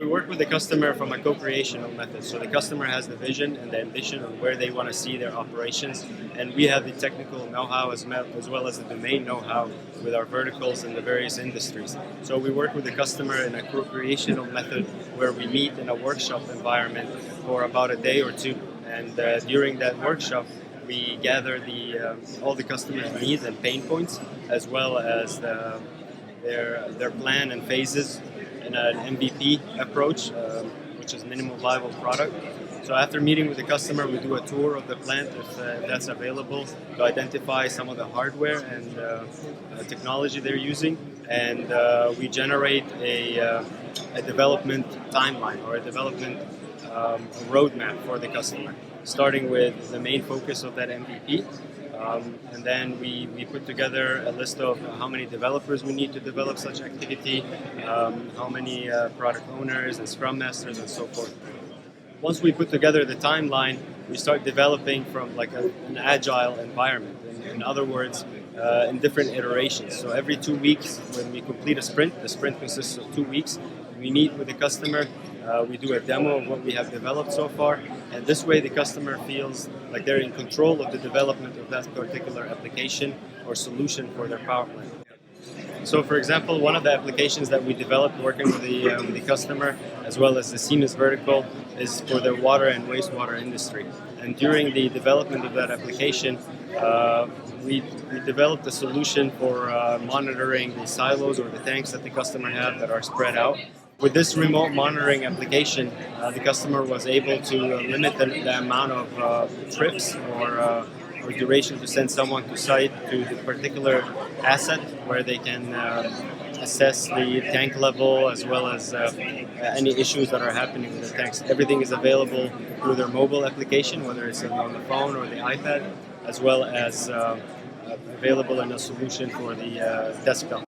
We work with the customer from a co-creational method. So the customer has the vision and the ambition of where they want to see their operations, and we have the technical know-how as well as the domain know-how with our verticals in the various industries. So we work with the customer in a co-creational method where we meet in a workshop environment for about a day or two. And during that workshop, we gather all the customers' needs and pain points, as well as their plan and phases in an MVP approach, which is minimum viable product. So after meeting with the customer, we do a tour of the plant if that's available to identify some of the hardware and technology they're using, and we generate a development timeline or a development roadmap for the customer, starting with the main focus of that MVP. And then we put together a list of how many developers we need to develop such activity, how many product owners and scrum masters and so forth. Once we put together the timeline, we start developing from like an agile environment. In other words, in different iterations. So every 2 weeks, when we complete a sprint, the sprint consists of 2 weeks, we meet with the customer, we do a demo of what we have developed so far, and this way the customer feels like they're in control of the development of that particular application or solution for their power plant. So for example, one of the applications that we developed working with the customer as well as the Siemens vertical is for the water and wastewater industry. And during the development of that application, we developed a solution for monitoring the silos or the tanks that the customer have that are spread out. With this remote monitoring application, the customer was able to limit the amount of trips or duration to send someone to site to the particular asset where they can assess the tank level as well as any issues that are happening with the tanks. Everything is available through their mobile application, whether it's on the phone or the iPad, as well as available in a solution for the desktop.